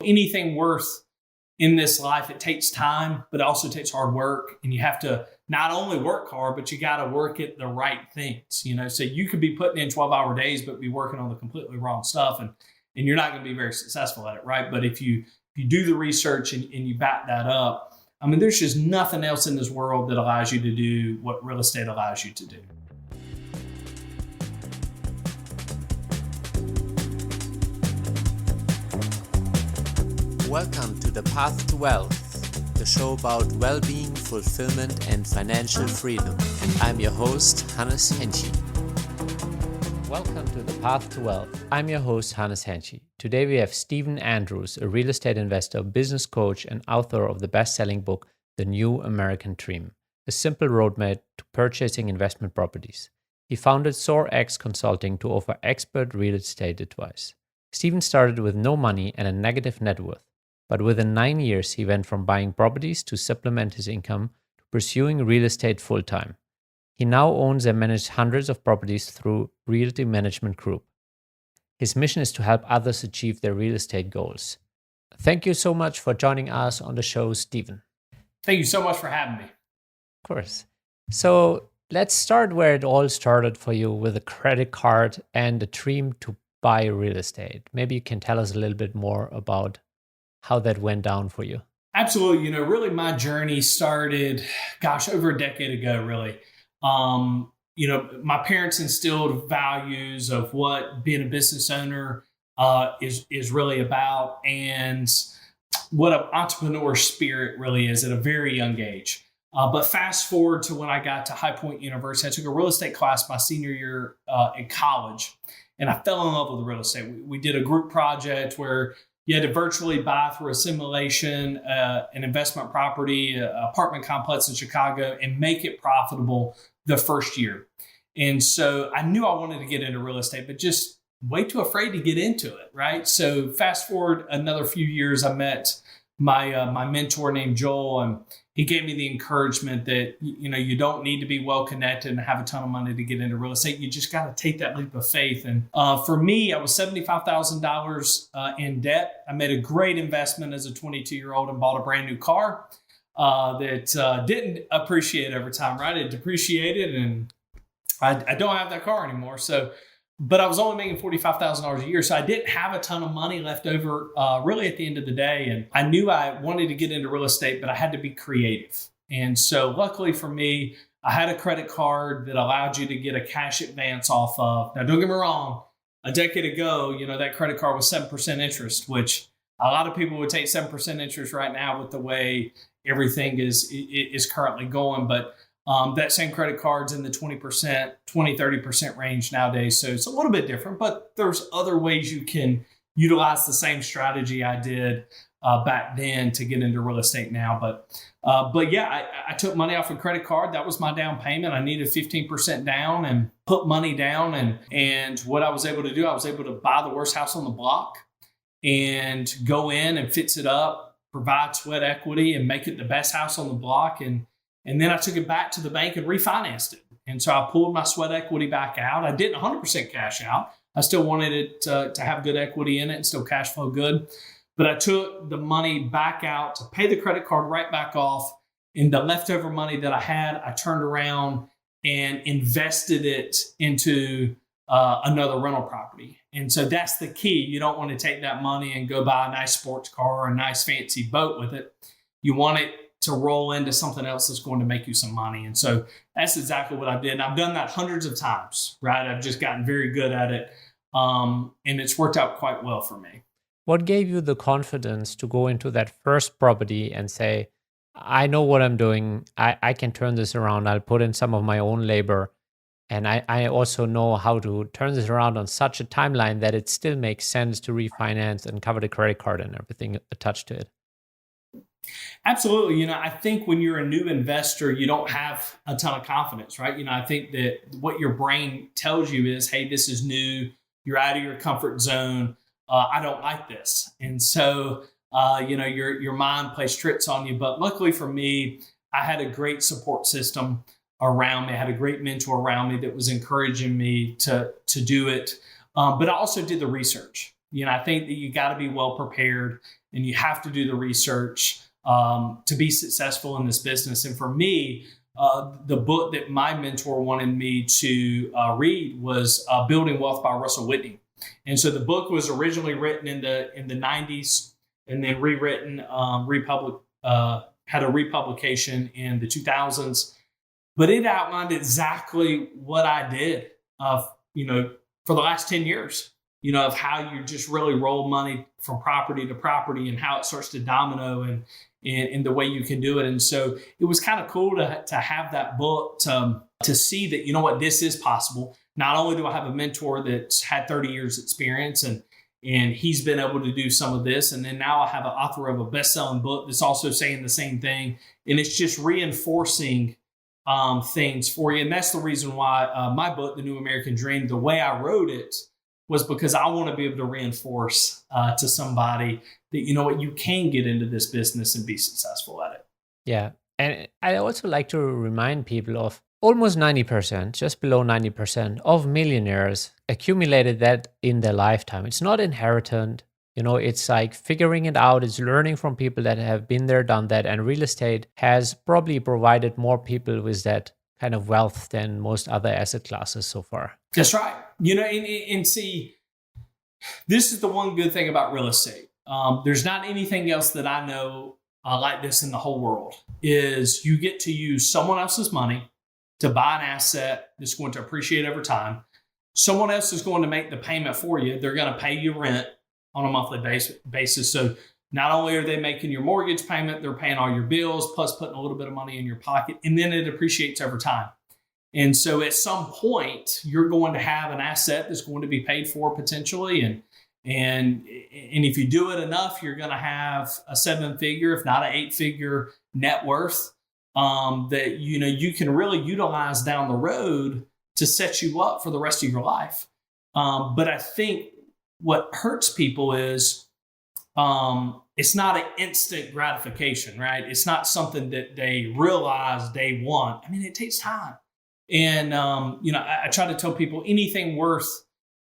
anything worth in this life, it takes time, but it also takes hard work. And you have to not only work hard, but you got to work at the right things, so you could be putting in 12-hour days, but be working on the completely wrong stuff. And you're not going to be very successful at it. Right. But if you do the research and you back that up, I mean, there's just nothing else in this world that allows you to do what real estate allows you to do. Welcome to The Path to Wealth, the show about well-being, fulfillment, and financial freedom. And I'm your host, Hennche. Welcome to The Path to Wealth. I'm your host, Hennche. Today we have Stephen Andrews, a real estate investor, business coach, and author of the best-selling book, The New American Dream, a simple roadmap to purchasing investment properties. He founded SOAR X Consulting to offer expert real estate advice. Stephen started with no money and a negative net worth. But within 9 years, he went from buying properties to supplement his income to pursuing real estate full-time. He now owns and manages hundreds of properties through Realty Management Group. His mission is to help others achieve their real estate goals. Thank you so much for joining us on the show, Stephen. Thank you so much for having me. Of course. So let's start where it all started for you, with a credit card and a dream to buy real estate. Maybe you can tell us a little bit more about how that went down for you. Absolutely. Really my journey started, over a decade ago, really. My parents instilled values of what being a business owner is really about, and what an entrepreneur spirit really is at a very young age. But fast forward to when I got to High Point University, I took a real estate class my senior year in college, and I fell in love with real estate. We did a group project where you had to virtually buy through a simulation an investment property, an apartment complex in Chicago, and make it profitable the first year. And so I knew I wanted to get into real estate, but just way too afraid to get into it, right? So fast forward another few years, I met my mentor named Joel, and he gave me the encouragement that, you don't need to be well connected and have a ton of money to get into real estate. You just got to take that leap of faith. And for me, I was $75,000 in debt. I made a great investment as a 22-year-old and bought a brand new car that didn't appreciate over time, right? It depreciated, and I don't have that car anymore. But I was only making $45,000 a year. So I didn't have a ton of money left over really at the end of the day. And I knew I wanted to get into real estate, but I had to be creative. And so luckily for me, I had a credit card that allowed you to get a cash advance off of. Now, don't get me wrong. A decade ago, that credit card was 7% interest, which a lot of people would take 7% interest right now with the way everything is currently going. But that same credit card's in the 30% range nowadays. So it's a little bit different, but there's other ways you can utilize the same strategy I did back then to get into real estate now. But yeah, I took money off a credit card. That was my down payment. I needed 15% down and put money down. And what I was able to do, I was able to buy the worst house on the block and go in and fix it up, provide sweat equity, and make it the best house on the block. And then I took it back to the bank and refinanced it. And so I pulled my sweat equity back out. I didn't 100% cash out. I still wanted it to have good equity in it and still cash flow good. But I took the money back out to pay the credit card right back off. And the leftover money that I had, I turned around and invested it into another rental property. And so that's the key. You don't want to take that money and go buy a nice sports car or a nice fancy boat with it. You want it to roll into something else that's going to make you some money. And so that's exactly what I did. And I've done that hundreds of times, right? I've just gotten very good at it. And it's worked out quite well for me. What gave you the confidence to go into that first property and say, I know what I'm doing. I can turn this around. I'll put in some of my own labor. And I also know how to turn this around on such a timeline that it still makes sense to refinance and cover the credit card and everything attached to it. Absolutely. I think when you're a new investor, you don't have a ton of confidence, right? I think that what your brain tells you is, hey, this is new. You're out of your comfort zone. I don't like this. And so, your mind plays tricks on you. But luckily for me, I had a great support system around me. I had a great mentor around me that was encouraging me to do it. But I also did the research. I think that you got to be well prepared. and you have to do the research to be successful in this business. And for me, the book that my mentor wanted me to read was Building Wealth by Russell Whitney. And so the book was originally written in the 90s and then rewritten, had a republication in the 2000s. But it outlined exactly what I did, for the last 10 years, of how you just really roll money from property to property and how it starts to domino and the way you can do it. And so it was kind of cool to have that book to see that, this is possible. Not only do I have a mentor that's had 30 years experience and he's been able to do some of this, and then now I have an author of a best-selling book that's also saying the same thing. And it's just reinforcing things for you. And that's the reason why my book, The New American Dream, the way I wrote it was because I want to be able to reinforce to somebody that, you can get into this business and be successful at it. Yeah. And I also like to remind people of almost 90%, just below 90% of millionaires accumulated that in their lifetime. It's not inherited. It's like figuring it out. It's learning from people that have been there, done that. And real estate has probably provided more people with that kind of wealth than most other asset classes so far. That's right. And see, this is the one good thing about real estate. There's not anything else that I know like this in the whole world, is you get to use someone else's money to buy an asset that's going to appreciate over time. Someone else is going to make the payment for you. They're going to pay you rent on a monthly basis. So not only are they making your mortgage payment, they're paying all your bills, plus putting a little bit of money in your pocket, and then it appreciates over time. And so at some point, you're going to have an asset that's going to be paid for potentially. And if you do it enough, you're going to have a 7-figure, if not an 8-figure net worth that, you can really utilize down the road to set you up for the rest of your life. But I think what hurts people is it's not an instant gratification, right? It's not something that they realize they want. I mean, it takes time. And, I try to tell people anything worth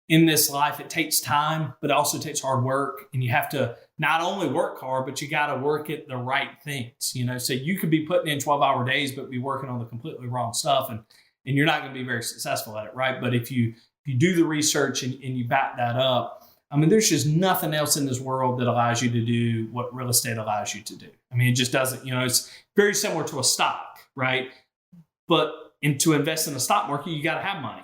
in this life, it takes time, but it also takes hard work. And you have to not only work hard, but you got to work at the right things, so you could be putting in 12-hour days, but be working on the completely wrong stuff. And you're not going to be very successful at it. Right. But if you do the research and you back that up, I mean, there's just nothing else in this world that allows you to do what real estate allows you to do. I mean, it just doesn't, it's very similar to a stock, right? But to invest in the stock market, you got to have money.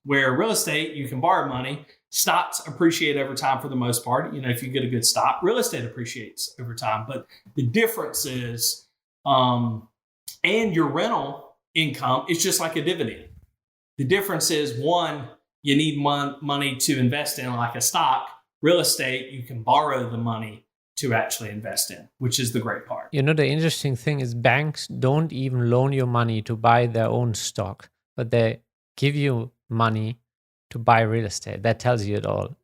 Where real estate, you can borrow money. Stocks appreciate over time for the most part. If you get a good stock, real estate appreciates over time. But the difference is, and your rental income is just like a dividend. The difference is, one, you need money to invest in, like a stock. Real estate, you can borrow the money to actually invest in, which is the great part. The interesting thing is banks don't even loan you money to buy their own stock, but they give you money to buy real estate. That tells you it all.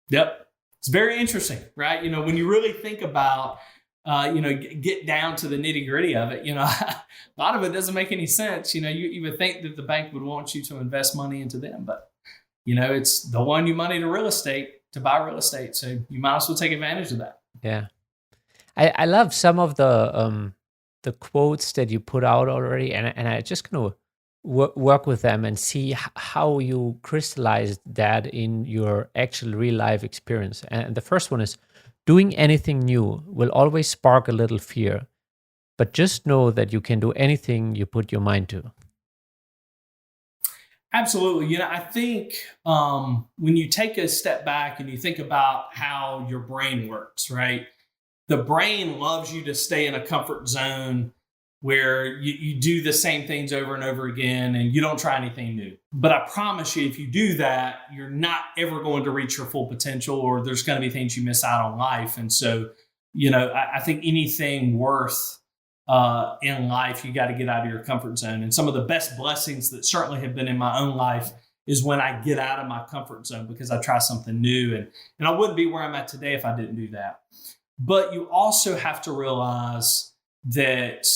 Yep. It's very interesting, right? When you really think about, get down to the nitty gritty of it, a lot of it doesn't make any sense. You would think that the bank would want you to invest money into them, but it's the loan you money to real estate to buy real estate. So you might as well take advantage of that. Yeah. I love some of the quotes that you put out already, and I just going to work with them and see how you crystallized that in your actual real life experience. And the first one is, doing anything new will always spark a little fear, but just know that you can do anything you put your mind to. Absolutely. I think when you take a step back and you think about how your brain works, right? The brain loves you to stay in a comfort zone where you do the same things over and over again and you don't try anything new. But I promise you, if you do that, you're not ever going to reach your full potential, or there's going to be things you miss out on life. And so, I think anything worth in life, you got to get out of your comfort zone. And some of the best blessings that certainly have been in my own life is when I get out of my comfort zone, because I try something new. And I wouldn't be where I'm at today if I didn't do that. But you also have to realize that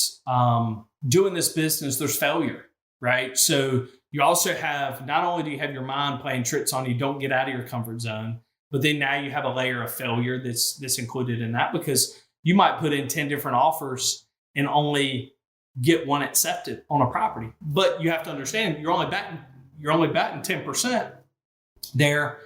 doing this business, there's failure, right? So you also have, not only do you have your mind playing tricks on you, don't get out of your comfort zone, But then now you have a layer of failure that's included in that, because you might put in 10 different offers and only get one accepted on a property. But you have to understand you're only batting 10% there.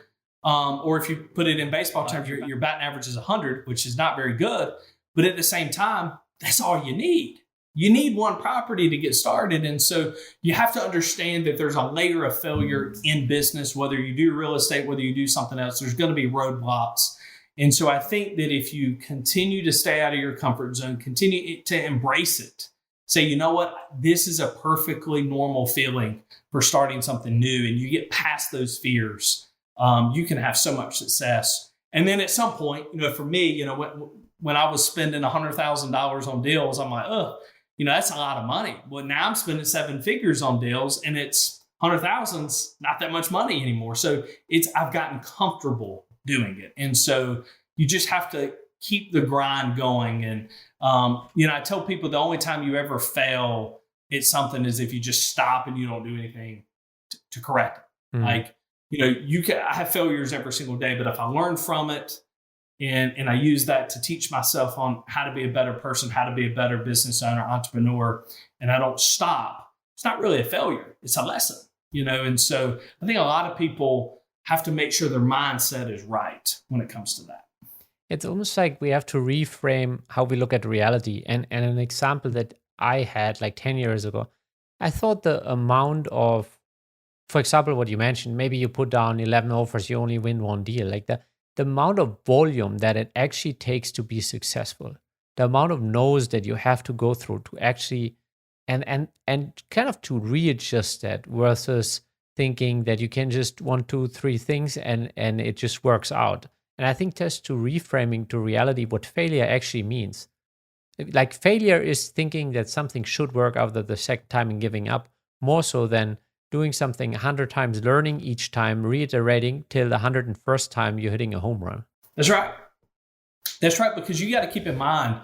Or if you put it in baseball terms, your batting average is 100, which is not very good. But at the same time, that's all you need. You need one property to get started. And so you have to understand that there's a layer of failure in business, whether you do real estate, whether you do something else, there's going to be roadblocks. And so I think that if you continue to stay out of your comfort zone, continue to embrace it, say, you know what, this is a perfectly normal feeling for starting something new, and you get past those fears, you can have so much success. And then at some point, for me, when I was spending $100,000 on deals, I'm like, that's a lot of money. Well, now I'm spending 7 figures on deals, and it's 100,000's not that much money anymore. So I've gotten comfortable doing it. And so you just have to keep the grind going. And, I tell people the only time you ever fail at something is if you just stop and you don't do anything to correct it. Mm-hmm. I have failures every single day, but if I learn from it, and I use that to teach myself on how to be a better person, how to be a better business owner, entrepreneur, and I don't stop, it's not really a failure. It's a lesson, And so I think a lot of people have to make sure their mindset is right when it comes to that. It's almost like we have to reframe how we look at reality. And an example that I had like 10 years ago, I thought the amount of, for example, what you mentioned, maybe you put down 11 offers, you only win one deal, like that. The amount of volume that it actually takes to be successful, the amount of no's that you have to go through to actually, and kind of to readjust that versus thinking that you can just 1, 2, 3 things and it just works out. And I think that's to reframing to reality what failure actually means. Like failure is thinking that something should work after the second time and giving up, more so than doing something 100 times, learning each time, reiterating till the 101st time you're hitting a home run. That's right. That's right. Because you got to keep in mind,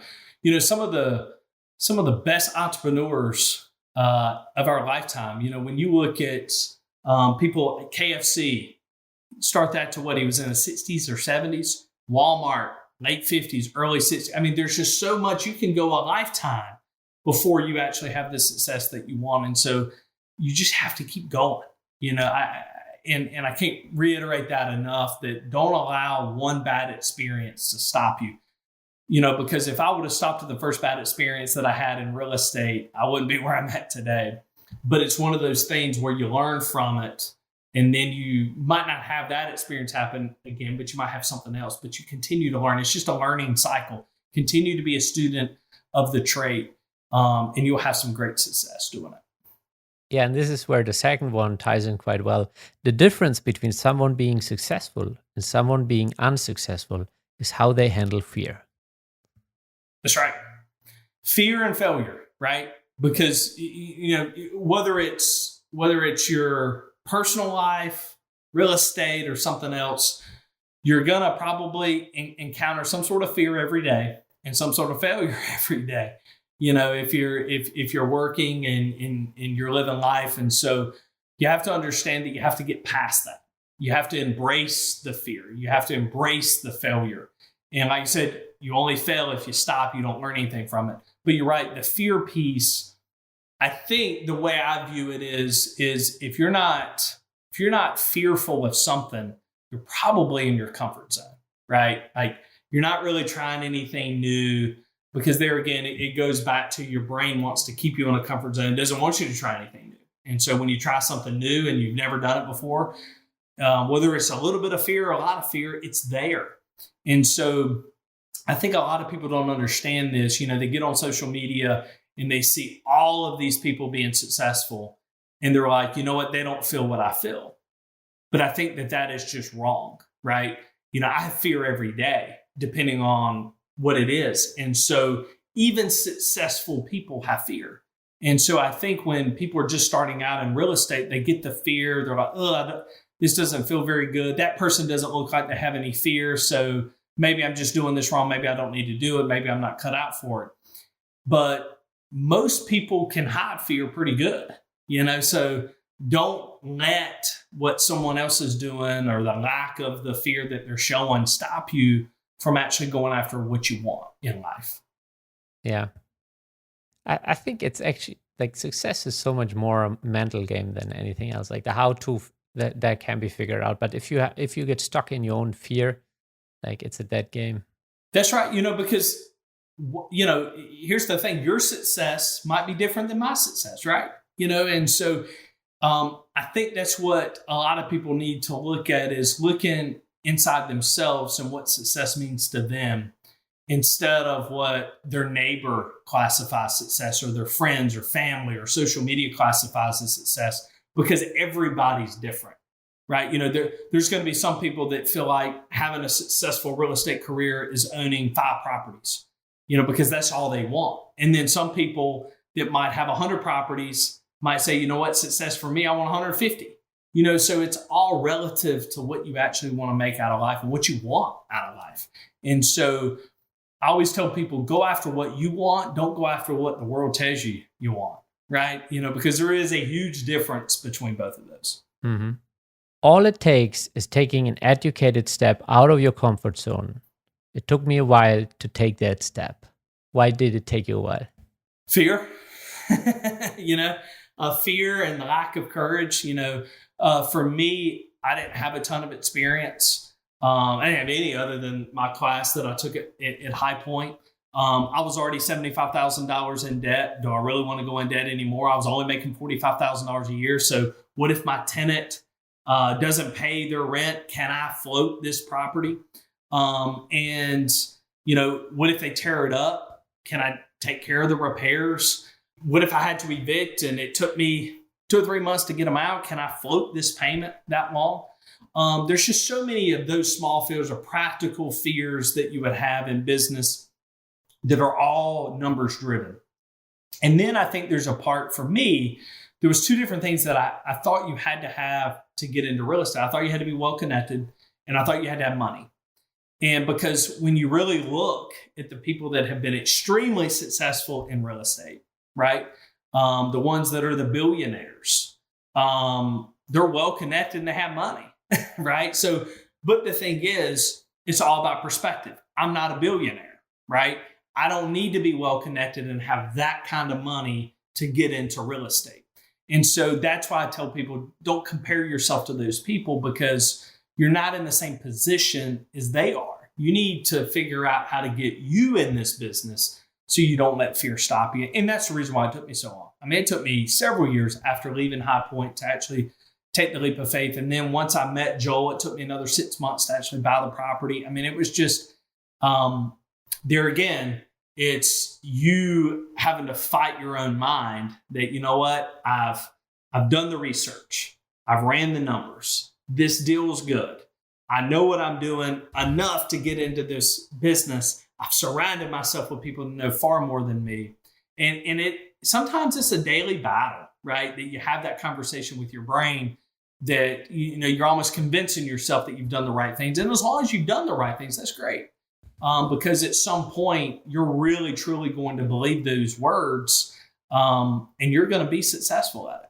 some of the best entrepreneurs of our lifetime, when you look at people at KFC, start that to what he was in the 60s or 70s, Walmart, late 50s, early 60s. I mean, there's just so much. You can go a lifetime before you actually have the success that you want. And so you just have to keep going, I can't reiterate that enough, that don't allow one bad experience to stop you, because if I would have stopped at the first bad experience that I had in real estate, I wouldn't be where I'm at today. But it's one of those things where you learn from it, and then you might not have that experience happen again, but you might have something else, but you continue to learn. It's just a learning cycle. Continue to be a student of the trade, and you'll have some great success doing it. Yeah, and this is where the second one ties in quite well. The difference between someone being successful and someone being unsuccessful is how they handle fear. That's right. Fear and failure, right? Because whether it's your personal life, real estate, or something else, you're gonna probably encounter some sort of fear every day and some sort of failure every day. If you're working and you're living life. And so you have to understand that you have to get past that. You have to embrace the fear. You have to embrace the failure. And like I said, you only fail if you stop. You don't learn anything from it. But you're right. The fear piece, I think the way I view it is if you're not fearful of something, you're probably in your comfort zone, right? Like you're not really trying anything new. Because there again, it goes back to your brain wants to keep you in a comfort zone, doesn't want you to try anything new. And so when you try something new and you've never done it before, whether it's a little bit of fear or a lot of fear, it's there. And so I think a lot of people don't understand this. They get on social media and they see all of these people being successful. And they're like, you know what? They don't feel what I feel. But I think that is just wrong, right? I have fear every day, depending on what it is. And so even successful people have fear. And so I think when people are just starting out in real estate, they get the fear. They're like, this doesn't feel very good. That person doesn't look like they have any fear. So maybe I'm just doing this wrong. Maybe I don't need to do it. Maybe I'm not cut out for it. But most people can hide fear pretty good, So don't let what someone else is doing or the lack of the fear that they're showing stop you from actually going after what you want in life. Yeah. I think it's actually like success is so much more a mental game than anything else. Like the how to that can be figured out. But if you get stuck in your own fear, like it's a dead game. That's right. Because, here's the thing, your success might be different than my success, right? And so I think that's what a lot of people need to look at, is looking inside themselves and what success means to them instead of what their neighbor classifies success, or their friends or family or social media classifies as success, because everybody's different, right? There's going to be some people that feel like having a successful real estate career is owning 5 properties, because that's all they want. And then some people that might have 100 properties might say, success for me, I want 150. So it's all relative to what you actually want to make out of life and what you want out of life. And so I always tell people, go after what you want. Don't go after what the world tells you want, right? Because there is a huge difference between both of those. Mm-hmm. All it takes is taking an educated step out of your comfort zone. It took me a while to take that step. Why did it take you a while? Fear, fear and lack of courage. For me, I didn't have a ton of experience. I didn't have any other than my class that I took at High Point. I was already $75,000 in debt. Do I really want to go in debt anymore? I was only making $45,000 a year. So what if my tenant doesn't pay their rent? Can I float this property? And what if they tear it up? Can I take care of the repairs? What if I had to evict and it took me 2 or 3 months to get them out? Can I float this payment that long? There's just so many of those small fears or practical fears that you would have in business that are all numbers driven. And then I think there's a part for me, there was 2 different things that I thought you had to have to get into real estate. I thought you had to be well connected, and I thought you had to have money. And because when you really look at the people that have been extremely successful in real estate, right? The ones that are the billionaires, they're well connected and they have money, right? So, but the thing is, it's all about perspective. I'm not a billionaire, right? I don't need to be well connected and have that kind of money to get into real estate. And so that's why I tell people, don't compare yourself to those people, because you're not in the same position as they are. You need to figure out how to get you in this business so you don't let fear stop you. And that's the reason why it took me so long. I mean, it took me several years after leaving High Point to actually take the leap of faith. And then once I met Joel, it took me another 6 months to actually buy the property. I mean, it was just, there again, it's you having to fight your own mind that, you know what, I've done the research. I've ran the numbers. This deal's good. I know what I'm doing enough to get into this business. I've surrounded myself with people who know far more than me. And it sometimes it's a daily battle, right? That you have that conversation with your brain that, you're almost convincing yourself that you've done the right things. And as long as you've done the right things, that's great. Because at some point you're really, truly going to believe those words, and you're going to be successful at it.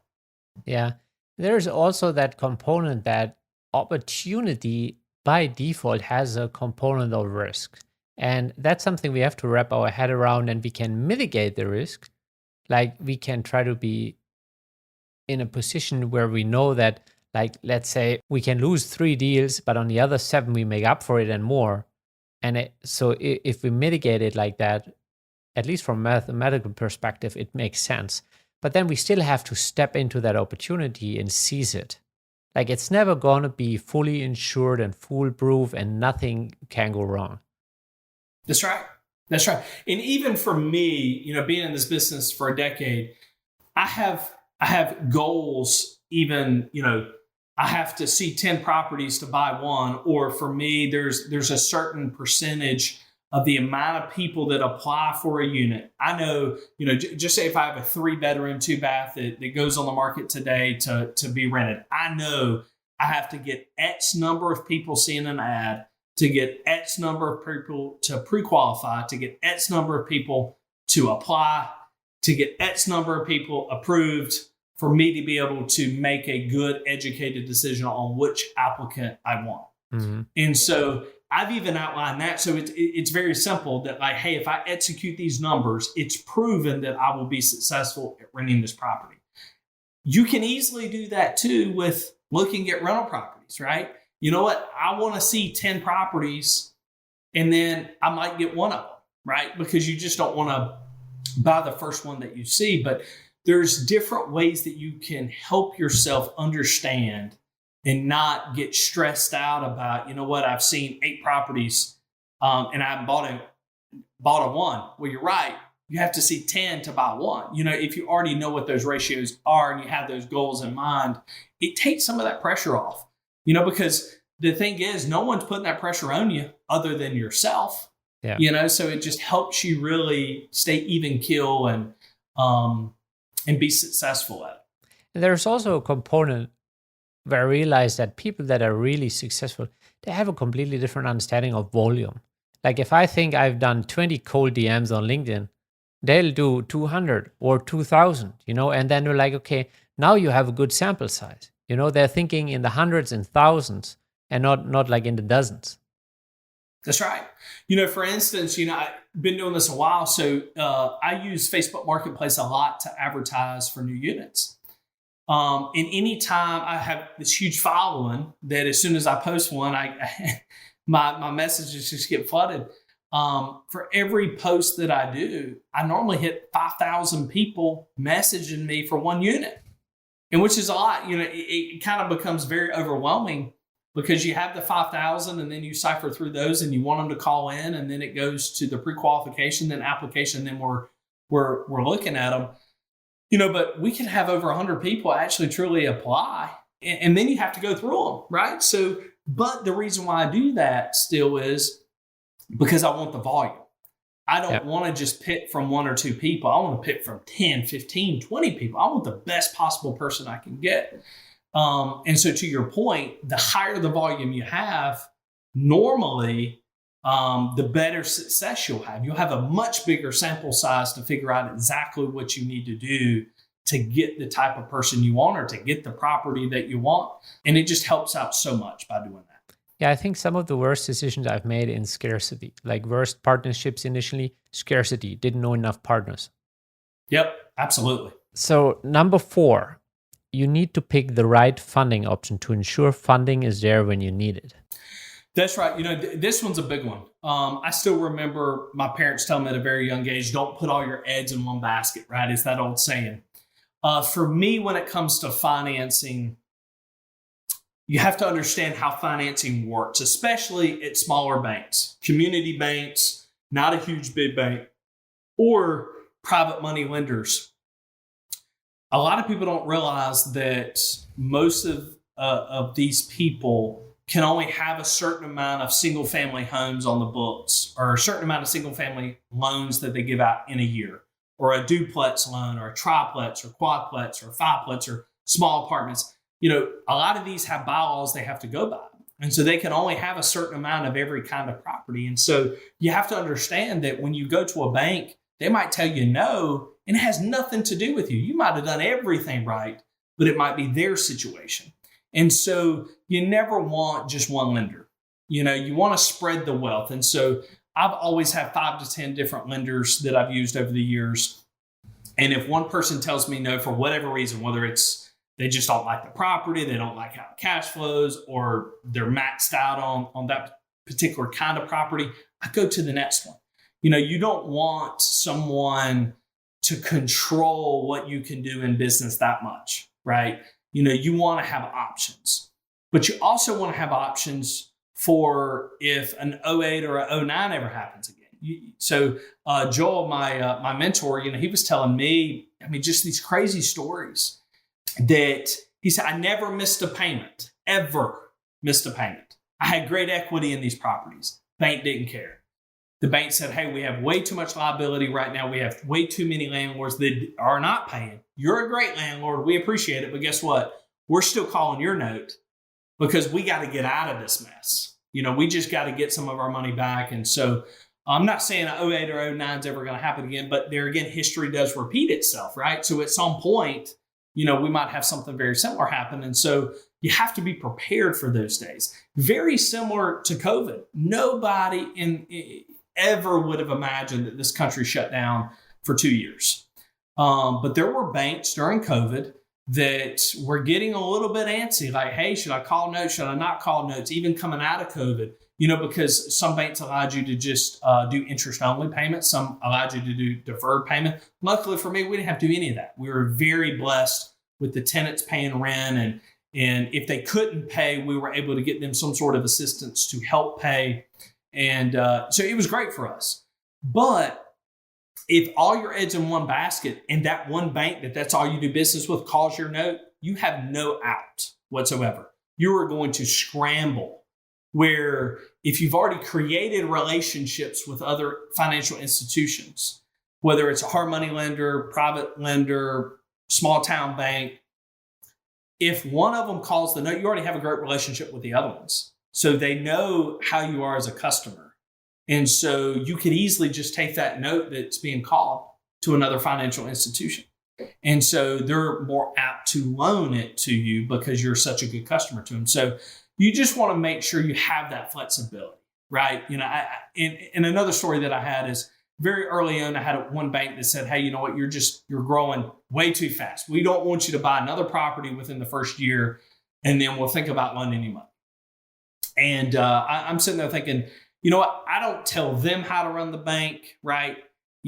Yeah. There's also that component that opportunity by default has a component of risk. And that's something we have to wrap our head around, and we can mitigate the risk. Like we can try to be in a position where we know that, like, let's say we can lose 3 deals, but on the other 7, we make up for it and more. And so if we mitigate it like that, at least from a mathematical perspective, it makes sense. But then we still have to step into that opportunity and seize it. Like it's never going to be fully insured and foolproof and nothing can go wrong. That's right. That's right. And even for me, being in this business for a decade, I have goals. Even, I have to see 10 properties to buy one. Or for me, there's a certain percentage of the amount of people that apply for a unit. I know, just say if I have a 3-bedroom, 2-bath that goes on the market today to be rented, I know I have to get X number of people seeing an ad, to get X number of people to pre-qualify, to get X number of people to apply, to get X number of people approved for me to be able to make a good educated decision on which applicant I want. Mm-hmm. And so I've even outlined that. So it's very simple that like, hey, if I execute these numbers, it's proven that I will be successful at renting this property. You can easily do that too with looking at rental properties, right? You know what? I want to see 10 properties and then I might get one of them, right? Because you just don't want to buy the first one that you see. But there's different ways that you can help yourself understand and not get stressed out about, you know what, I've seen 8 properties and I bought a one. Well, you're right. You have to see 10 to buy one. You know, if you already know what those ratios are and you have those goals in mind, it takes some of that pressure off, you know, because the thing is, no one's putting that pressure on you other than yourself, you know, so it just helps you really stay even keel and be successful at it. And there's also a component where I realize that people that are really successful, they have a completely different understanding of volume. Like if I think I've done 20 cold DMs on LinkedIn, they'll do 200 or 2,000, you know, and then they're like, okay, now you have a good sample size. You know, they're thinking in the hundreds and thousands and not like in the dozens. That's right. You know, for instance, you know, I've been doing this a while. So I use Facebook Marketplace a lot to advertise for new units. And anytime I have this huge following that as soon as I post one, my messages just get flooded. For every post that I do, I normally hit 5,000 people messaging me for one unit, and which is a lot. You know, it kind of becomes very overwhelming because you have the 5,000 and then you cipher through those and you want them to call in, and then it goes to the pre-qualification, then application, then we're looking at them. You know, but we can have over 100 people actually truly apply, and then you have to go through them, right? So, but the reason why I do that still is because I want the volume. I don't want to just pick from 1 or 2 people. I want to pick from 10, 15, 20 people. I want the best possible person I can get. And so to your point, the higher the volume you have, normally, the better success you'll have. You'll have a much bigger sample size to figure out exactly what you need to do to get the type of person you want or to get the property that you want. And it just helps out so much by doing that. Yeah, I think some of the worst decisions I've made in scarcity, like worst partnerships initially, scarcity, didn't know enough partners. Yep, absolutely. So 4, you need to pick the right funding option to ensure funding is there when you need it. That's right. You know, this one's a big one. I still remember my parents telling me at a very young age, don't put all your eggs in one basket, right? It's that old saying. For me, when it comes to financing, you have to understand how financing works, especially at smaller banks, community banks, not a huge big bank, or private money lenders. A lot of people don't realize that most of these people can only have a certain amount of single family homes on the books, or a certain amount of single family loans that they give out in a year, or a duplex loan, or a triplex, or quadplex, or fiveplex, or small apartments. You know, a lot of these have bylaws they have to go by. And so they can only have a certain amount of every kind of property. And so you have to understand that when you go to a bank, they might tell you no, and it has nothing to do with you. You might have done everything right, but it might be their situation. And so you never want just one lender. You know, you want to spread the wealth. And so I've always had 5 to 10 different lenders that I've used over the years. And if one person tells me no for whatever reason, whether it's they just don't like the property, they don't like how it cash flows, or they're maxed out on that particular kind of property, I go to the next one. You know, you don't want someone to control what you can do in business that much, right? You know, you want to have options, but you also want to have options for if an 08 or a 09 ever happens again. So Joel, my mentor, you know, he was telling me, I mean, just these crazy stories that he said, I never missed a payment, ever missed a payment. I had great equity in these properties. Bank didn't care. The bank said, hey, we have way too much liability right now. We have way too many landlords that are not paying. You're a great landlord. We appreciate it. But guess what? We're still calling your note because we got to get out of this mess. You know, we just got to get some of our money back. And so I'm not saying 08 or 09 is ever going to happen again, but there again, history does repeat itself, right? So at some point, we might have something very similar happen. And so you have to be prepared for those days. Very similar to COVID. Nobody ever would have imagined that this country shut down for 2 years. But there were banks during COVID that were getting a little bit antsy, like, hey, should I call notes? Should I not call notes? Even coming out of COVID, because some banks allowed you to just do interest-only payments. Some allowed you to do deferred payment. Luckily for me, we didn't have to do any of that. We were very blessed with the tenants paying rent. And if they couldn't pay, we were able to get them some sort of assistance to help pay. And so it was great for us. But if all your eggs in one basket and that one bank that's all you do business with calls your note, you have no out whatsoever. You are going to scramble. Where if you've already created relationships with other financial institutions, whether it's a hard money lender, private lender, small town bank, if one of them calls the note, you already have a great relationship with the other ones. So they know how you are as a customer. And so you could easily just take that note that's being called to another financial institution. And so they're more apt to loan it to you because you're such a good customer to them. So you just want to make sure you have that flexibility, right? And another story that I had is very early on, I had one bank that said, hey, you know what? You're growing way too fast. We don't want you to buy another property within the first year, and then we'll think about lending you money. And I'm sitting there thinking, you know what? I don't tell them how to run the bank, right?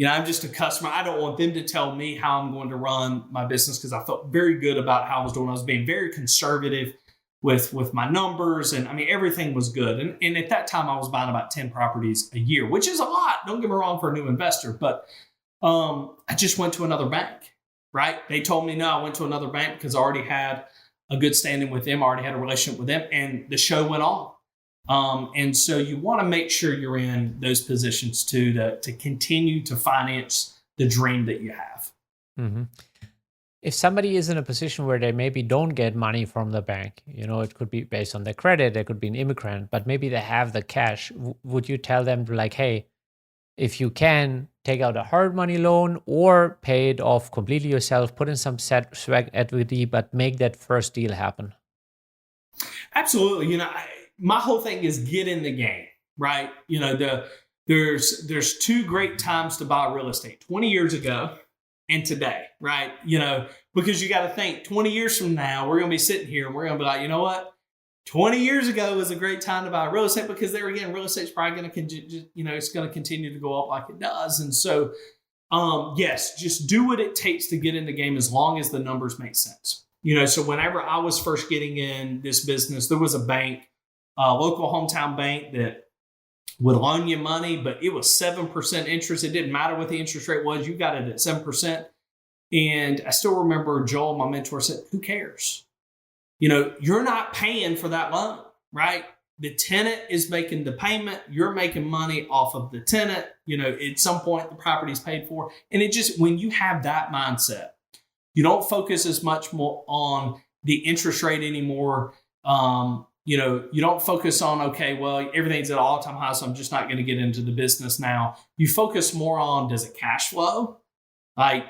I'm just a customer. I don't want them to tell me how I'm going to run my business because I felt very good about how I was doing. I was being very conservative with my numbers. And everything was good. And at that time, I was buying about 10 properties a year, which is a lot. Don't get me wrong for a new investor. But I just went to another bank, right? They told me no, I went to another bank because I already had a good standing with them. I already had a relationship with them. And the show went on. And so you want to make sure you're in those positions too, to continue to finance the dream that you have. Mm-hmm. If somebody is in a position where they maybe don't get money from the bank, it could be based on their credit, they could be an immigrant, but maybe they have the cash. Would you tell them like, hey, if you can take out a hard money loan or pay it off completely yourself, put in some swag equity, but make that first deal happen? Absolutely. My whole thing is get in the game, right? There's two great times to buy real estate, 20 years ago and today, right? Because you got to think 20 years from now, we're going to be sitting here and we're going to be like, you know what? 20 years ago was a great time to buy real estate because there again, real estate's probably going to, it's going to continue to go up like it does. And so, yes, just do what it takes to get in the game as long as the numbers make sense. So whenever I was first getting in this business, there was a bank, a local hometown bank that would loan you money, but it was 7% interest. It didn't matter what the interest rate was. You got it at 7%. And I still remember Joel, my mentor, said, who cares? You're not paying for that loan, right? The tenant is making the payment. You're making money off of the tenant. At some point, the property's paid for. And it just, when you have that mindset, you don't focus as much more on the interest rate anymore. You don't focus on, okay, well, everything's at all-time high, so I'm just not going to get into the business now. You focus more on, does it cash flow? Like,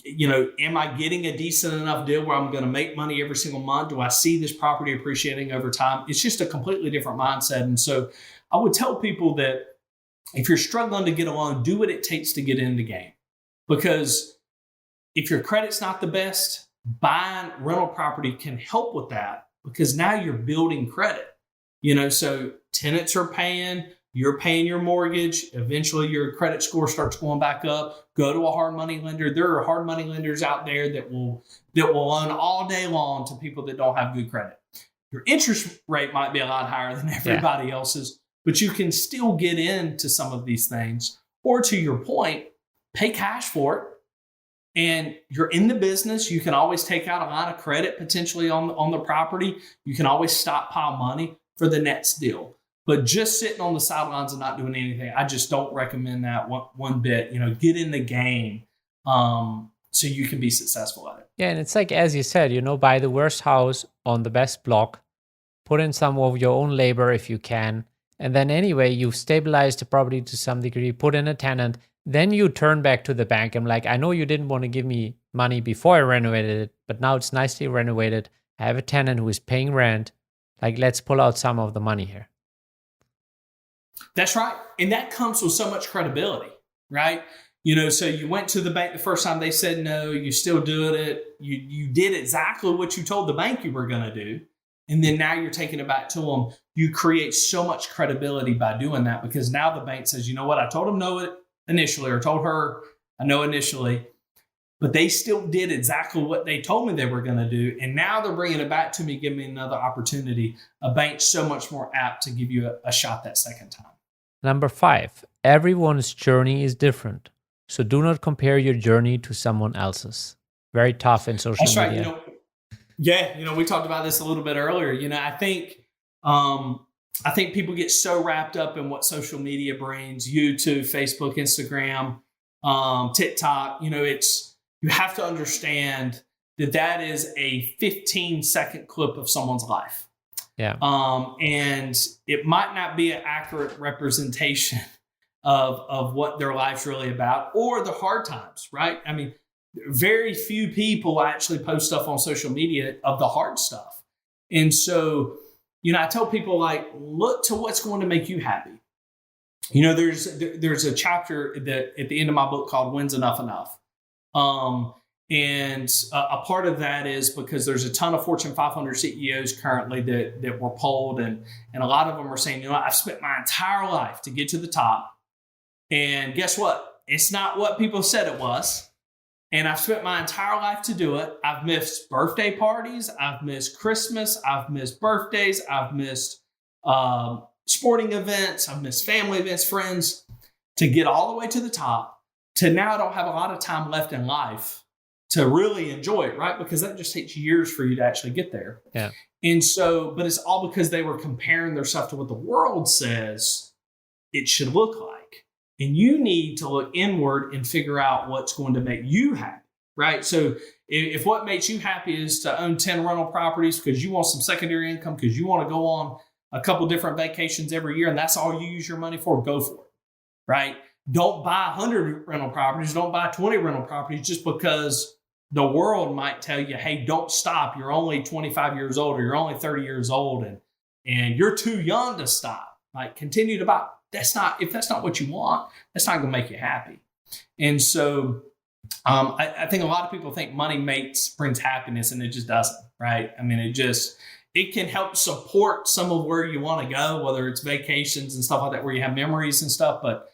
am I getting a decent enough deal where I'm going to make money every single month? Do I see this property appreciating over time? It's just a completely different mindset. And so I would tell people that if you're struggling to get a loan, do what it takes to get in the game. Because if your credit's not the best, buying rental property can help with that. Because now you're building credit, so tenants are paying, you're paying your mortgage. Eventually your credit score starts going back up. Go to a hard money lender. There are hard money lenders out there that will loan all day long to people that don't have good credit. Your interest rate might be a lot higher than everybody else's, but you can still get into some of these things. Or to your point, pay cash for it. And you're in the business, you can always take out a line of credit potentially on the property. You can always stockpile money for the next deal. But just sitting on the sidelines and not doing anything, I just don't recommend that one bit. Get in the game so you can be successful at it. Yeah, and it's like, as you said, buy the worst house on the best block, put in some of your own labor if you can. And then anyway, you've stabilized the property to some degree, put in a tenant. Then you turn back to the bank. I'm like, I know you didn't want to give me money before I renovated it, but now it's nicely renovated. I have a tenant who is paying rent. Like, let's pull out some of the money here. That's right. And that comes with so much credibility, right? So you went to the bank the first time, they said no, you still doing it. You did exactly what you told the bank you were going to do. And then now you're taking it back to them. You create so much credibility by doing that, because now the bank says, you know what, I told them no initially, or told her I know initially, but they still did exactly what they told me they were going to do. And now they're bringing it back to me, giving me another opportunity. A bank's so much more apt to give you a shot that second time. Number 5, everyone's journey is different. So do not compare your journey to someone else's. Very tough in social media. That's right. We talked about this a little bit earlier. I think people get so wrapped up in what social media brings, YouTube, Facebook, Instagram, TikTok. You have to understand that is a 15-second clip of someone's life. Yeah. And it might not be an accurate representation of what their life's really about, or the hard times, right? I mean, very few people actually post stuff on social media of the hard stuff. And so, I tell people, look to what's going to make you happy. There's a chapter that at the end of my book called When's Enough Enough? And a part of that is because there's a ton of Fortune 500 CEOs currently that were polled, and a lot of them are saying, I've spent my entire life to get to the top. And guess what? It's not what people said it was. And I've spent my entire life to do it. I've missed birthday parties. I've missed Christmas. I've missed birthdays. I've missed sporting events. I've missed family events, friends, to get all the way to the top. To now I don't have a lot of time left in life to really enjoy it, right? Because that just takes years for you to actually get there. Yeah. And so, but it's all because they were comparing their stuff to what the world says it should look like. And you need to look inward and figure out what's going to make you happy, right? So if what makes you happy is to own 10 rental properties because you want some secondary income, because you want to go on a couple different vacations every year, and that's all you use your money for, go for it, right? Don't buy 100 rental properties. Don't buy 20 rental properties just because the world might tell you, hey, don't stop. You're only 25 years old, or you're only 30 years old, and you're too young to stop. Continue to buy. If that's not what you want, that's not going to make you happy. And so I think a lot of people think money brings happiness, and it just doesn't, right? I mean, it can help support some of where you want to go, whether it's vacations and stuff like that, where you have memories and stuff, but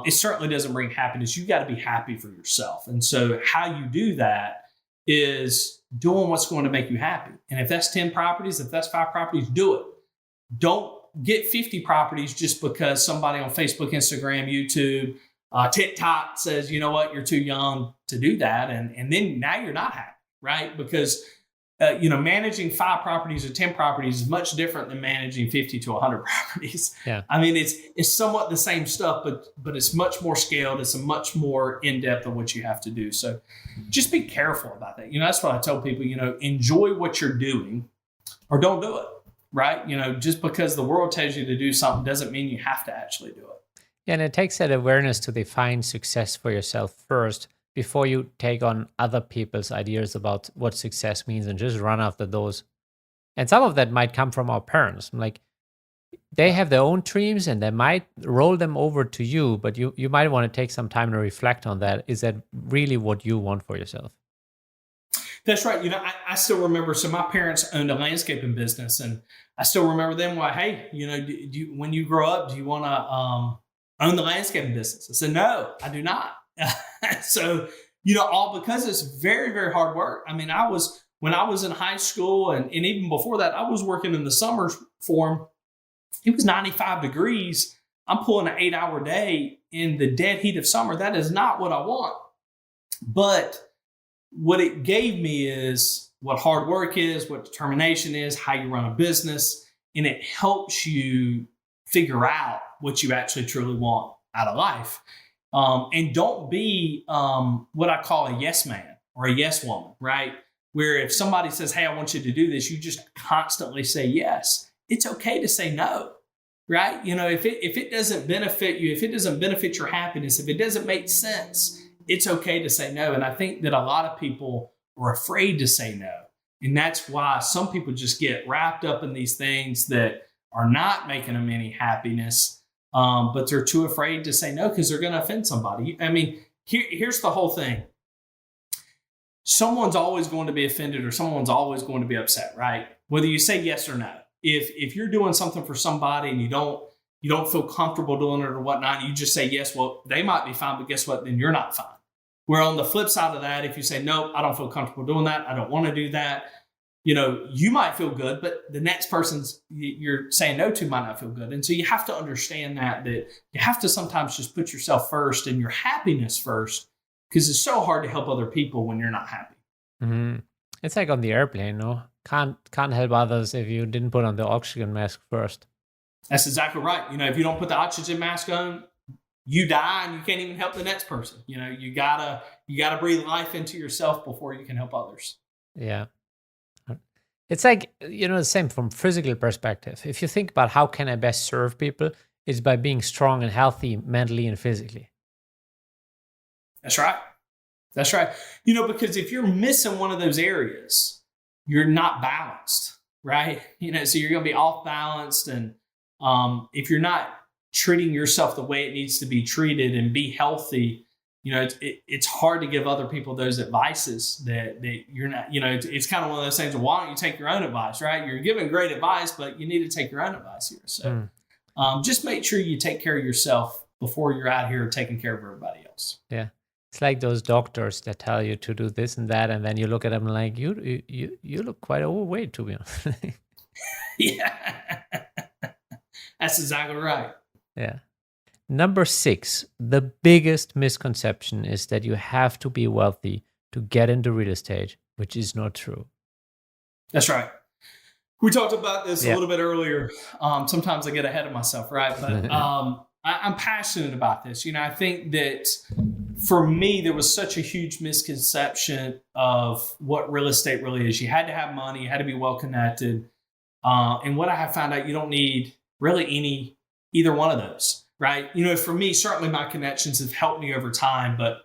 it certainly doesn't bring happiness. You got to be happy for yourself. And so how you do that is doing what's going to make you happy. And if that's 10 properties, if that's 5 properties, do it. Don't get 50 properties just because somebody on Facebook, Instagram, YouTube, TikTok says, you know what, you're too young to do that. And then now you're not happy, right? Because, managing 5 properties or 10 properties is much different than managing 50 to 100 properties. Yeah. I mean, it's somewhat the same stuff, but it's much more scaled. It's a much more in-depth of what you have to do. So just be careful about that. That's what I tell people, enjoy what you're doing or don't do it. Right? Just because the world tells you to do something doesn't mean you have to actually do it. Yeah, and it takes that awareness to define success for yourself first before you take on other people's ideas about what success means and just run after those. And some of that might come from our parents. They have their own dreams and they might roll them over to you, but you might want to take some time to reflect on that. Is that really what you want for yourself? That's right. I still remember, so my parents owned a landscaping business, and I still remember them like, hey, when you grow up, do you want to own the landscaping business? I said, no, I do not. So, all because it's very, very hard work. I mean, when I was in high school and even before that, I was working in the summers for them. It was 95 degrees. I'm pulling an 8-hour day in the dead heat of summer. That is not what I want. But what it gave me is what hard work is, what determination is, how you run a business, and it helps you figure out what you actually truly want out of life. And don't be what I call a yes man or a yes woman, right? Where if somebody says, hey, I want you to do this, you just constantly say yes. It's okay to say no, right? If it doesn't benefit you, if it doesn't benefit your happiness, if it doesn't make sense, it's okay to say no. And I think that a lot of people are afraid to say no. And that's why some people just get wrapped up in these things that are not making them any happiness, but they're too afraid to say no because they're going to offend somebody. I mean, here's the whole thing. Someone's always going to be offended or someone's always going to be upset, right? Whether you say yes or no. If you're doing something for somebody and you don't feel comfortable doing it or whatnot, you just say yes, well, they might be fine, but guess what? Then you're not fine. Where on the flip side of that, if you say, no, I don't feel comfortable doing that, I don't want to do that, you might feel good, but the next person's you're saying no to might not feel good. And so you have to understand that you have to sometimes just put yourself first and your happiness first, because it's so hard to help other people when you're not happy. Mm-hmm. It's like on the airplane, no? Can't help others if you didn't put on the oxygen mask first. That's exactly right. If you don't put the oxygen mask on, you die and you can't even help the next person. You gotta breathe life into yourself before you can help others. Yeah. It's like, the same from physical perspective. If you think about how can I best serve people, it's by being strong and healthy mentally and physically. That's right. That's right. Because if you're missing one of those areas, you're not balanced, right? So you're going to be off balanced. And if you're not treating yourself the way it needs to be treated and be healthy, it's hard to give other people those advices that you're not, it's kind of one of those things. Why don't you take your own advice, right? You're giving great advice, but you need to take your own advice here. So just make sure you take care of yourself before you're out here taking care of everybody else. Yeah. It's like those doctors that tell you to do this and that, and then you look at them like, you look quite overweight, to be honest. Yeah. That's exactly right. Yeah. Number 6, the biggest misconception is that you have to be wealthy to get into real estate, which is not true. That's right. We talked about this a little bit earlier. Sometimes I get ahead of myself, right? But I'm passionate about this. I think that for me, there was such a huge misconception of what real estate really is. You had to have money. You had to be well connected. And what I have found out, you don't need really either one of those. Right. For me, certainly my connections have helped me over time, but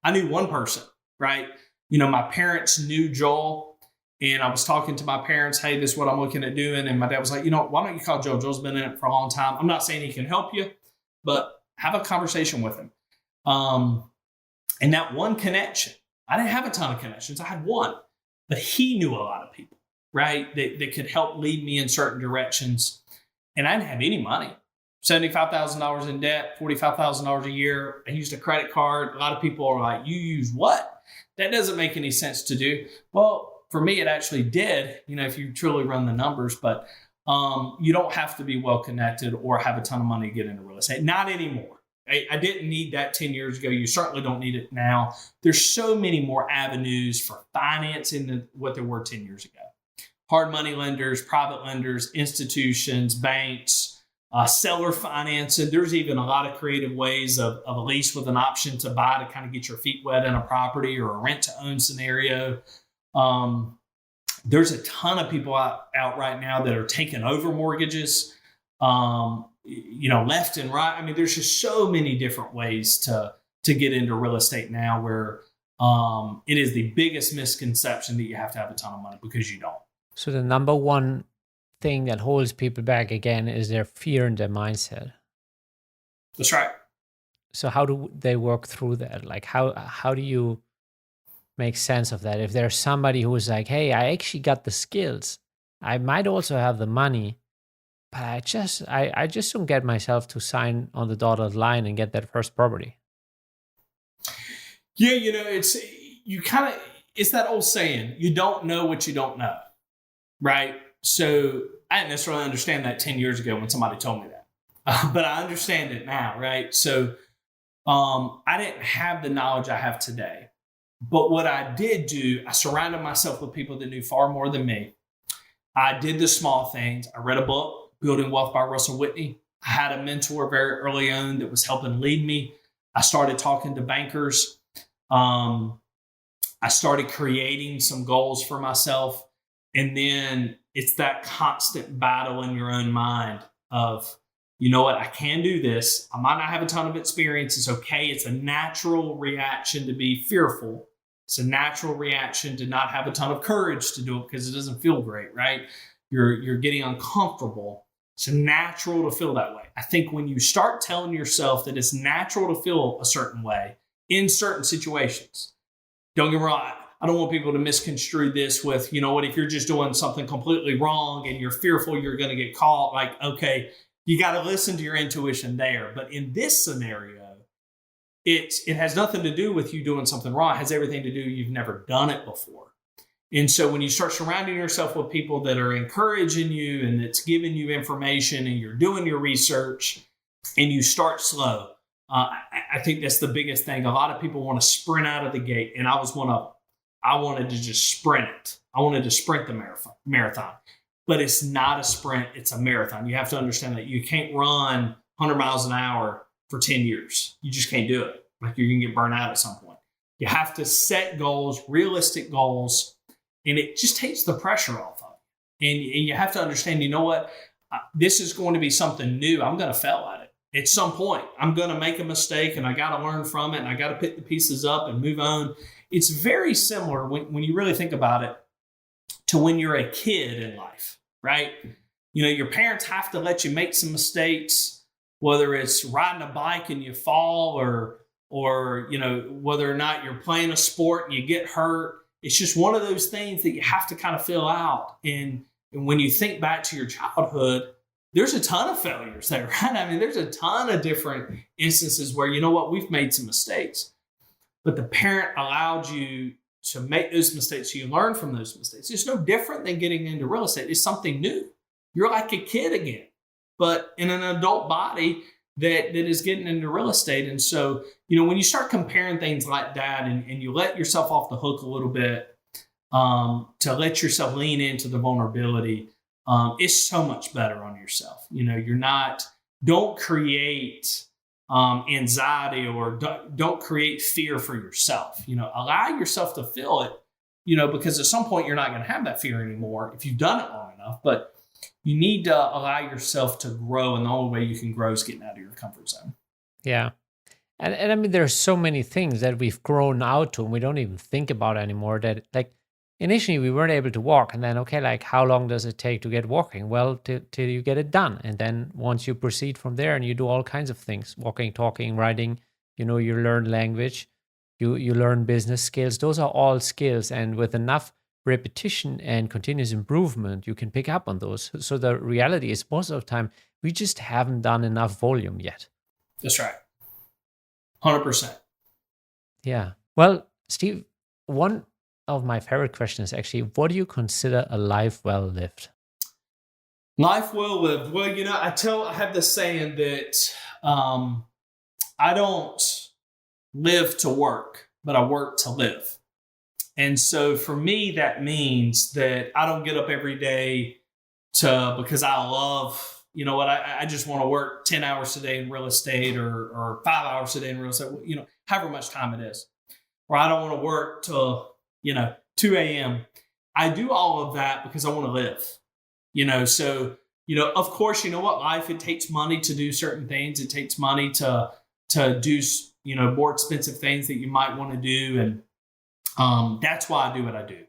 I knew one person, right? My parents knew Joel, and I was talking to my parents, hey, this is what I'm looking at doing. And my dad was like, why don't you call Joel? Joel's been in it for a long time. I'm not saying he can help you, but have a conversation with him. And that one connection, I didn't have a ton of connections. I had one, but he knew a lot of people, right? That could help lead me in certain directions. And I didn't have any money. $75,000 in debt, $45,000 a year. I used a credit card. A lot of people are like, you use what? That doesn't make any sense to do. Well, for me, it actually did, if you truly run the numbers, but you don't have to be well connected or have a ton of money to get into real estate. Not anymore. I didn't need that 10 years ago. You certainly don't need it now. There's so many more avenues for financing than what there were 10 years ago. Hard money lenders, private lenders, institutions, banks, seller financing. There's even a lot of creative ways of a lease with an option to buy to kind of get your feet wet in a property, or a rent to own scenario. There's a ton of people out right now that are taking over mortgages, left and right. I mean, there's just so many different ways to get into real estate now, where it is the biggest misconception that you have to have a ton of money, because you don't. So the number one thing that holds people back again is their fear and their mindset. That's right. So how do they work through that? Like how do you make sense of that? If there's somebody who is like, hey, I actually got the skills, I might also have the money, but I just don't get myself to sign on the dotted line and get that first property. Yeah, it's that old saying, you don't know what you don't know, right? So I didn't necessarily understand that 10 years ago when somebody told me that, but I understand it now, right? So I didn't have the knowledge I have today, but what I did do, I surrounded myself with people that knew far more than me. I did the small things. I read a book, Building Wealth by Russell Whitney. I had a mentor very early on that was helping lead me. I started talking to bankers. I started creating some goals for myself. And then it's that constant battle in your own mind of, you know what, I can do this. I might not have a ton of experience. It's okay. It's a natural reaction to be fearful. It's a natural reaction to not have a ton of courage to do it because it doesn't feel great, right? You're getting uncomfortable. It's natural to feel that way. I think when you start telling yourself that it's natural to feel a certain way in certain situations, don't get me wrong, I don't want people to misconstrue this with, you know what, if you're just doing something completely wrong and you're fearful you're going to get caught, like, okay, you got to listen to your intuition there. But in this scenario, it has nothing to do with you doing something wrong. It has everything to do, you've never done it before. And so when you start surrounding yourself with people that are encouraging you and that's giving you information and you're doing your research and you start slow, I think that's the biggest thing. A lot of people want to sprint out of the gate, and I wanted to just sprint it. I wanted to sprint the marathon. But it's not a sprint, it's a marathon. You have to understand that you can't run 100 miles an hour for 10 years. You just can't do it. Like, you're going to get burnt out at some point. You have to set goals, realistic goals, and it just takes the pressure off of you. And you have to understand, you know what? This is going to be something new. I'm going to fail at it. At some point, I'm going to make a mistake, and I got to learn from it, and I got to pick the pieces up and move on. It's very similar when you really think about it to when you're a kid in life, right? You know, your parents have to let you make some mistakes, whether it's riding a bike and you fall or you know, whether or not you're playing a sport and you get hurt. It's just one of those things that you have to kind of fill out. And when you think back to your childhood, there's a ton of failures there, right? I mean, there's a ton of different instances where, you know what, we've made some mistakes. But the parent allowed you to make those mistakes, so you learn from those mistakes. It's no different than getting into real estate. It's something new. You're like a kid again, but in an adult body that is getting into real estate. And so, you know, when you start comparing things like that and you let yourself off the hook a little bit, to let yourself lean into the vulnerability, it's so much better on yourself. You know, don't create anxiety or don't create fear for yourself. You know, allow yourself to feel it, you know, because at some point you're not going to have that fear anymore if you've done it long enough. But you need to allow yourself to grow, and the only way you can grow is getting out of your comfort zone. Yeah. And I mean, there's so many things that we've grown out to and we don't even think about anymore, that like initially we weren't able to walk, and then, okay, like how long does it take to get walking? Well, till you get it done. And then once you proceed from there and you do all kinds of things, walking, talking, writing, you know, you learn language, you learn business skills. Those are all skills. And with enough repetition and continuous improvement, you can pick up on those. So the reality is, most of the time, we just haven't done enough volume yet. That's right. 100%. Yeah. Well, Steve, one of my favorite questions is actually, what do you consider a life well lived? Life well lived. Well, you know, I have this saying that I don't live to work, but I work to live. And so for me, that means that I don't get up every day because I love, you know what, I just want to work 10 hours a day in real estate or 5 hours a day in real estate, you know, however much time it is. Or I don't want to work till, you know, 2 a.m. I do all of that because I want to live, you know. So, you know, of course, you know what, life, it takes money to do certain things. It takes money to do, you know, more expensive things that you might want to do. And that's why I do what I do.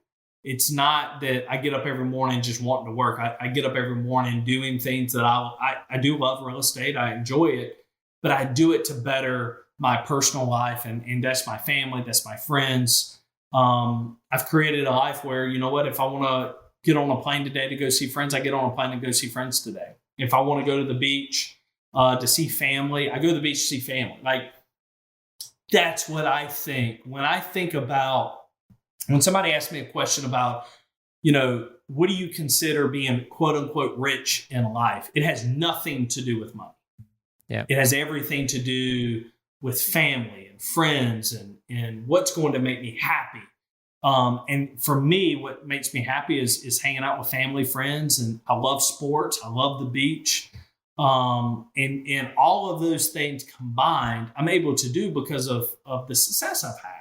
It's not that I get up every morning just wanting to work. I get up every morning doing things that I do love real estate. I enjoy it, but I do it to better my personal life. And that's my family. That's my friends. I've created a life where, you know what, if I want to get on a plane today to go see friends, I get on a plane and go see friends today. If I want to go to the beach to see family, I go to the beach to see family. Like, that's what I think. When I think about, when somebody asks me a question about, you know, what do you consider being quote unquote rich in life? It has nothing to do with money. Yeah. It has everything to do with family and friends and what's going to make me happy. And for me, what makes me happy is hanging out with family, friends, and I love sports. I love the beach. And all of those things combined, I'm able to do because of the success I've had.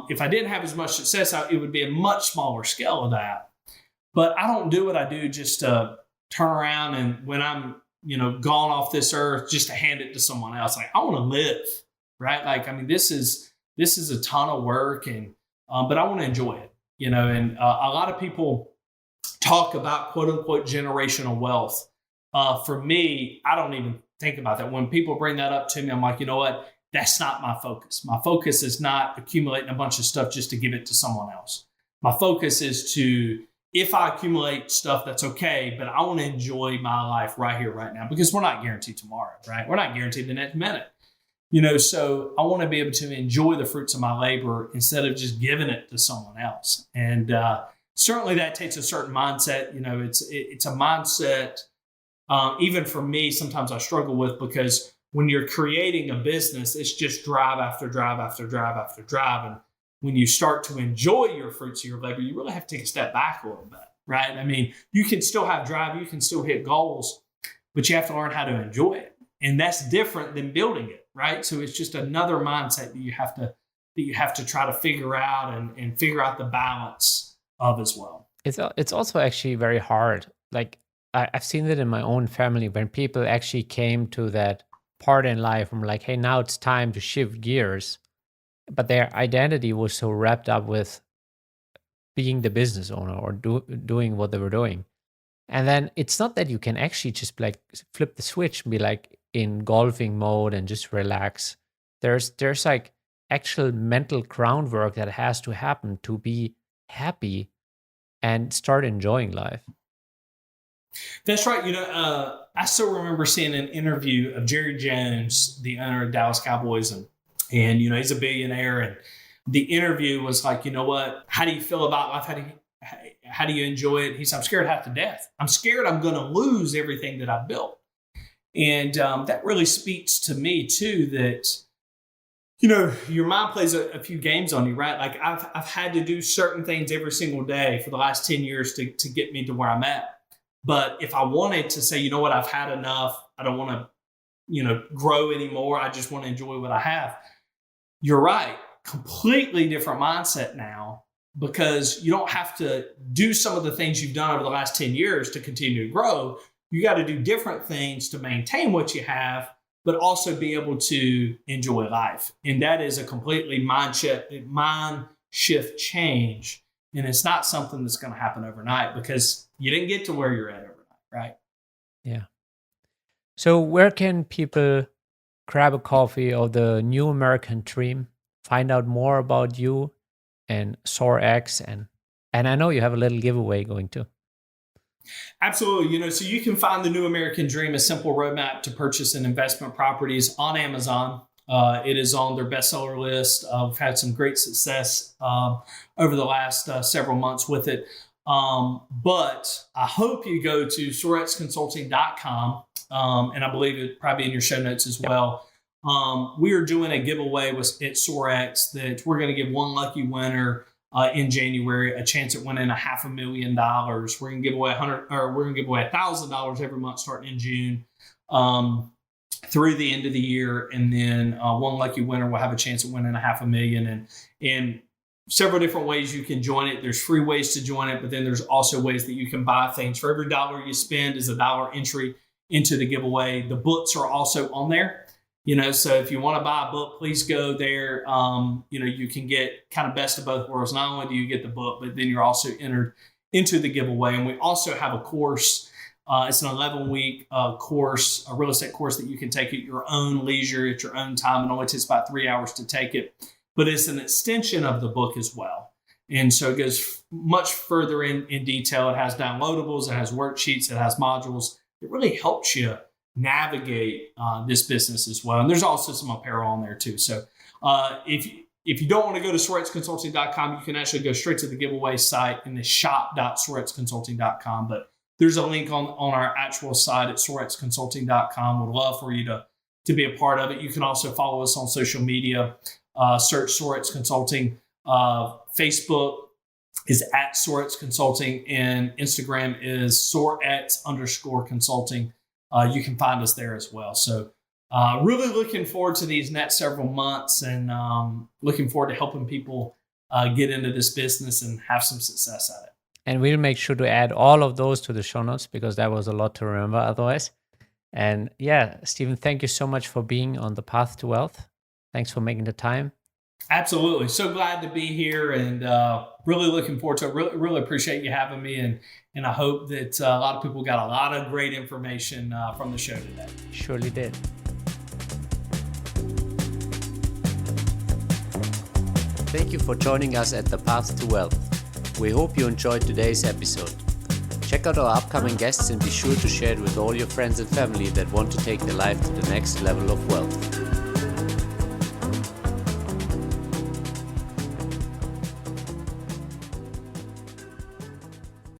If I didn't have as much success, it would be a much smaller scale of that. But I don't do what I do just to turn around and when I'm gone off this earth just to hand it to someone else. Like, I want to live, right? Like, I mean, this is a ton of work, and but I want to enjoy it, and a lot of people talk about quote unquote generational wealth. For me, I don't even think about that. When people bring that up to me, I'm like, you know what? That's not my focus. My focus is not accumulating a bunch of stuff just to give it to someone else. My focus is to, if I accumulate stuff, that's okay, but I want to enjoy my life right here, right now, because we're not guaranteed tomorrow, right? We're not guaranteed the next minute, so I want to be able to enjoy the fruits of my labor instead of just giving it to someone else. And certainly that takes a certain mindset. It's a mindset, even for me, sometimes I struggle with, because when you're creating a business, it's just drive after drive after drive after drive. And when you start to enjoy your fruits of your labor, you really have to take a step back a little bit, right? I mean, you can still have drive, you can still hit goals, but you have to learn how to enjoy it. And that's different than building it, right? So it's just another mindset that you have to try to figure out and figure out the balance of as well. It's also actually very hard. Like, I've seen it in my own family when people actually came to that part in life from like, hey, now it's time to shift gears, but their identity was so wrapped up with being the business owner or doing what they were doing. And then it's not that you can actually just like flip the switch and be like in golfing mode and just relax. There's like actual mental groundwork that has to happen to be happy and start enjoying life. That's right. I still remember seeing an interview of Jerry Jones, the owner of Dallas Cowboys, and he's a billionaire. And the interview was like, you know what? How do you feel about life? How do you enjoy it? He said, I'm scared half to death. I'm scared I'm going to lose everything that I've built. And that really speaks to me too, that your mind plays a few games on you, right? Like I've had to do certain things every single day for the last 10 years to get me to where I'm at. But if I wanted to say, you know what, I've had enough, I don't want to, grow anymore, I just want to enjoy what I have. You're right. Completely different mindset now, because you don't have to do some of the things you've done over the last 10 years to continue to grow. You got to do different things to maintain what you have, but also be able to enjoy life. And that is a completely mind shift change. And it's not something that's going to happen overnight, because you didn't get to where you're at overnight, right? Yeah. So where can people grab a coffee of the New American Dream, find out more about you and SOAR X? And I know you have a little giveaway going too. Absolutely. So you can find the New American Dream, a simple roadmap to purchase and investment properties, on Amazon. It is on their bestseller list. We've had some great success over the last several months with it. But I hope you go to SOARXconsulting.com, and I believe it's probably in your show notes as well. We are doing a giveaway at SOAR X that we're going to give one lucky winner in January a chance at winning $500,000. We're going to give away $1,000 every month starting in June through the end of the year, and then one lucky winner will have a chance at winning $500,000. And several different ways you can join it. There's free ways to join it, but then there's also ways that you can buy things. For every dollar you spend is $1 entry into the giveaway. The books are also on there. So if you want to buy a book, please go there. You can get kind of best of both worlds. Not only do you get the book, but then you're also entered into the giveaway. And we also have a course. It's an 11-week course, a real estate course that you can take at your own leisure, at your own time. It only takes about 3 hours to take it, but it's an extension of the book as well. And so it goes much further in detail. It has downloadables, it has worksheets, it has modules. It really helps you navigate this business as well. And there's also some apparel on there too. So if you don't want to go to SOARXconsulting.com, you can actually go straight to the giveaway site in the shop.SOARXconsulting.com. But there's a link on our actual site at SOARXconsulting.com. We'd love for you to be a part of it. You can also follow us on social media. Search SOAR X Consulting. Facebook is at SOAR X Consulting, and Instagram is SOARX_consulting. You can find us there as well. So really looking forward to these next several months, and looking forward to helping people get into this business and have some success at it. And we'll make sure to add all of those to the show notes, because that was a lot to remember otherwise. And yeah, Stephen, thank you so much for being on the path to wealth. Thanks for making the time. Absolutely. So glad to be here and really looking forward to it. Really appreciate you having me. And I hope that a lot of people got a lot of great information from the show today. Surely did. Thank you for joining us at the Path to Wealth. We hope you enjoyed today's episode. Check out our upcoming guests and be sure to share it with all your friends and family that want to take their life to the next level of wealth.